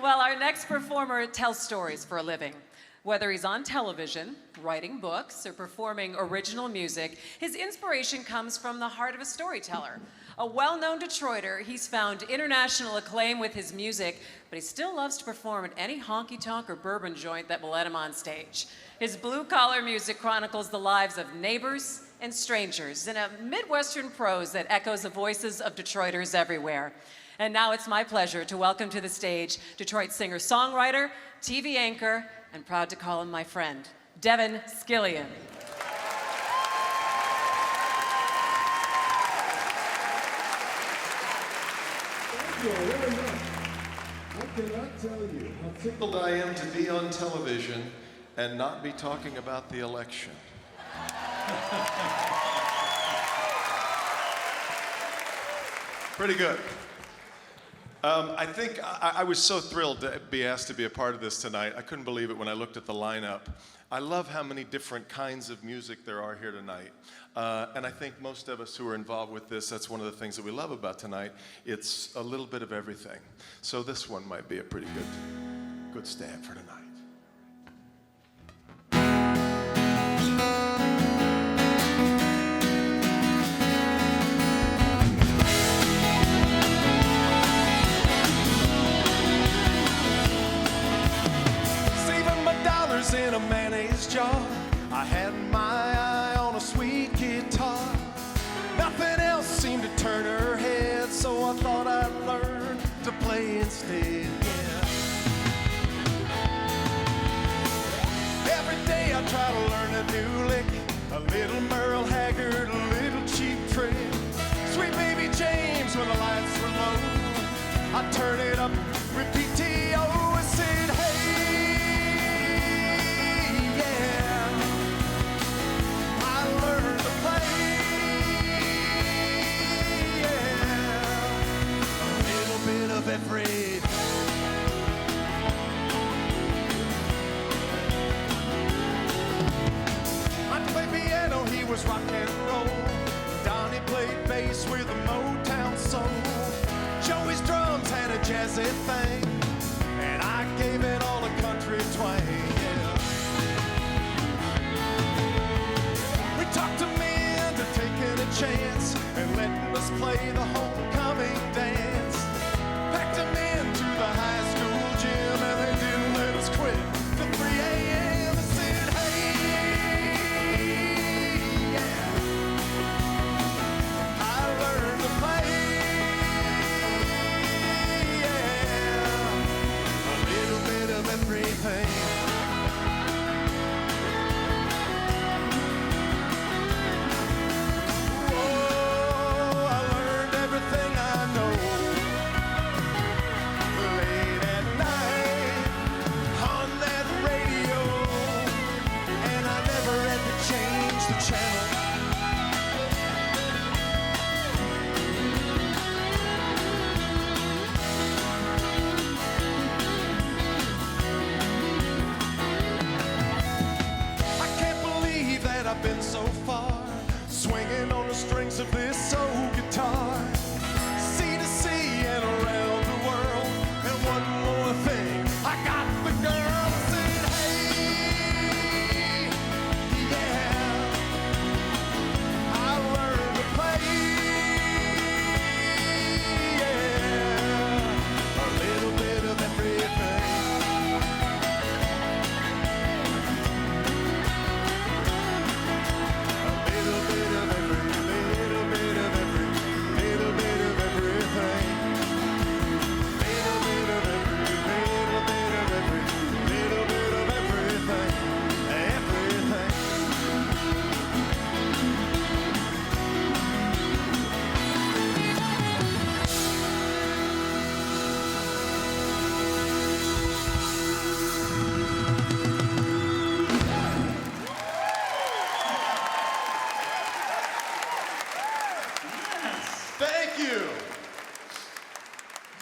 Well, our next performer tells stories for a living. Whether he's on television, writing books, or performing original music, his inspiration comes from the heart of a storyteller. A well-known Detroiter, he's found international acclaim with his music, but he still loves to perform at any honky-tonk or bourbon joint that will let him on stage. His blue-collar music chronicles the lives of neighbors and strangers in a Midwestern prose that echoes the voices of Detroiters everywhere. And now it's my pleasure to welcome to the stage Detroit singer-songwriter, TV anchor, and proud to call him my friend, Devin Scillian. Thank you very much. I cannot tell you how tickled I am to be on television and not be talking about the election. Pretty good. I think I was so thrilled to be asked to be a part of this tonight. I couldn't believe it when I looked at the lineup. I love how many different kinds of music there are here tonight. And I think most of us who are involved with this, that's one of the things that we love about tonight. It's a little bit of everything. So this one might be a pretty good stand for tonight. In a mayonnaise jar, I had my eye on a sweet guitar. Nothing else seemed to turn her head, so I thought I'd learn to play instead. Yeah. Every day I try to learn a new lick, a little Merle Haggard, a little cheap trick. Sweet baby James when the lights were low, I turn it up, repeat T.O. and said, hey. Every I played piano, he was rock and roll. Donnie played bass with a Motown soul. Joey's drums had a jazzy thing, and I gave it all a country twang. Yeah. We talked him into taking a chance and letting us play the homecoming dance. Packed them into the high school gym and they didn't let us quit till 3 a.m. and said, hey, yeah, I learned to play, yeah, a little bit of everything. Whoa, I learned everything I know. Channel. I can't believe that I've been so far, swinging on the strings of this old guitar, sea to sea and around the world. And one more thing, I got the girl.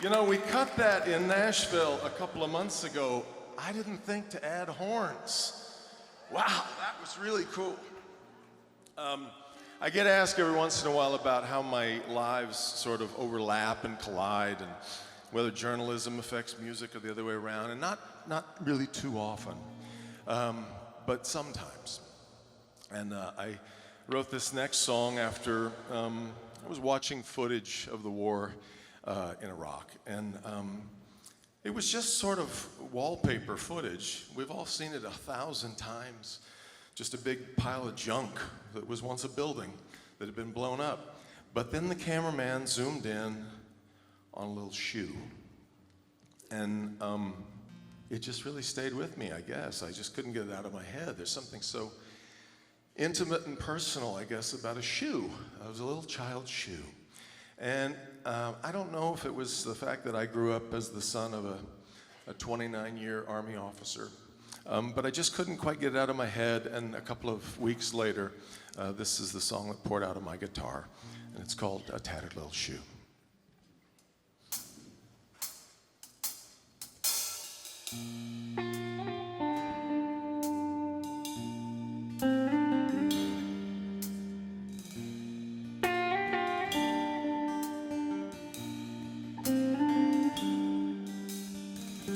You know, we cut that in Nashville a couple of months ago. I didn't think to add horns. Wow, that was really cool. I get asked every once in a while about how my lives sort of overlap and collide, and whether journalism affects music or the other way around, and not really too often, but sometimes. And I wrote this next song after I was watching footage of the war in Iraq, and it was just sort of wallpaper footage. We've all seen it 1,000 times. Just a big pile of junk that was once a building that had been blown up. But then the cameraman zoomed in on a little shoe. And it just really stayed with me, I guess. I just couldn't get it out of my head. There's something so intimate and personal, I guess, about a shoe. It was a little child's shoe. And I don't know if it was the fact that I grew up as the son of a 29-year Army officer, but I just couldn't quite get it out of my head, and a couple of weeks later, this is the song that poured out of my guitar, and it's called A Tattered Little Shoe.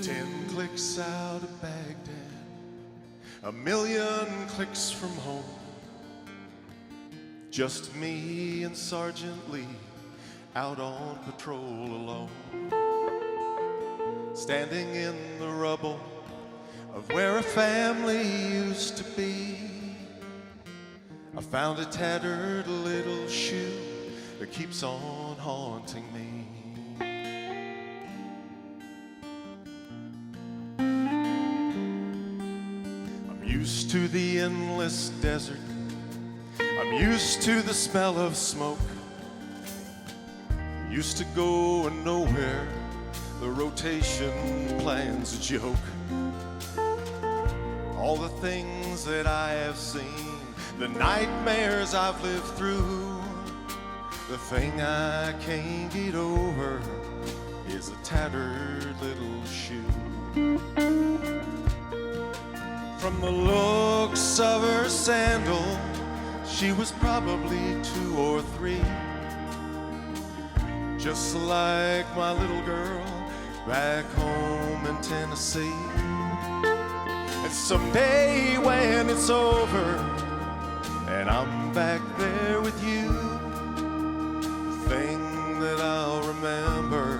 10 clicks out of Baghdad, 1,000,000 clicks from home. Just me and Sergeant Lee out on patrol alone. Standing in the rubble of where a family used to be, I found a tattered little shoe that keeps on haunting me. I'm used to the endless desert, I'm used to the smell of smoke, used to go nowhere, the rotation plan's a joke. All the things that I have seen, the nightmares I've lived through, the thing I can't get over is a tattered little shoe. From the looks of her sandal, she was probably 2 or 3, just like my little girl back home in Tennessee. And someday when it's over and I'm back there with you, the thing that I'll remember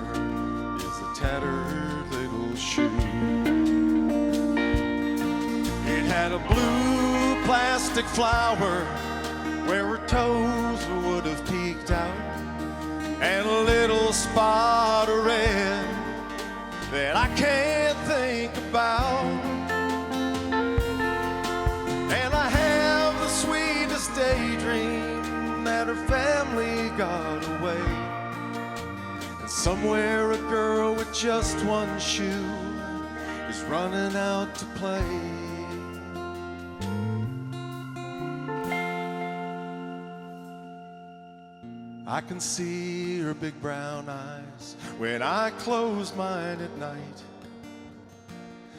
is a tattered little shoe. It had a blue plastic flower where her toes would have peeked out, and a little spot of red that I can't think about. And I have the sweetest daydream that her family got away, and somewhere a girl with just one shoe is running out to play. I can see her big brown eyes when I close mine at night.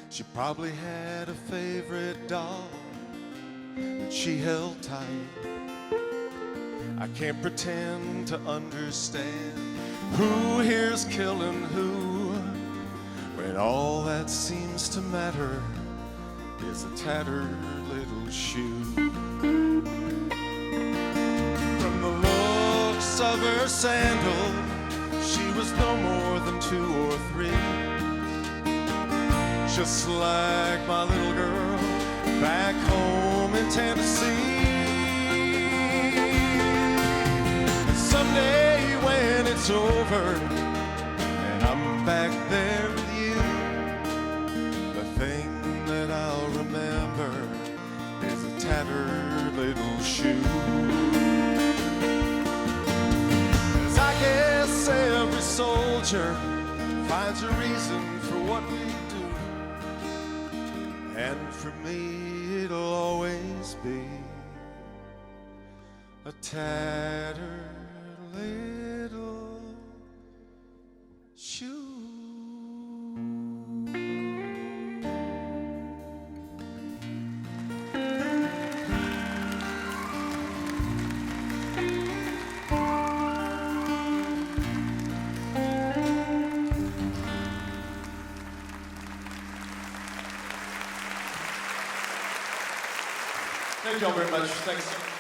She probably had a favorite doll that she held tight. I can't pretend to understand who here's killing who, when all that seems to matter is a tattered little shoe. From the looks of her sandal, she was no more than 2 or 3, just like my little girl back home in Tennessee. And someday when it's over and I'm back there with you, the thing that I'll remember is a tattered little shoe. 'Cause I guess every soldier finds a reason for what we do, and for me it'll always be a tattered little shoe. Thank you all very much. Thanks.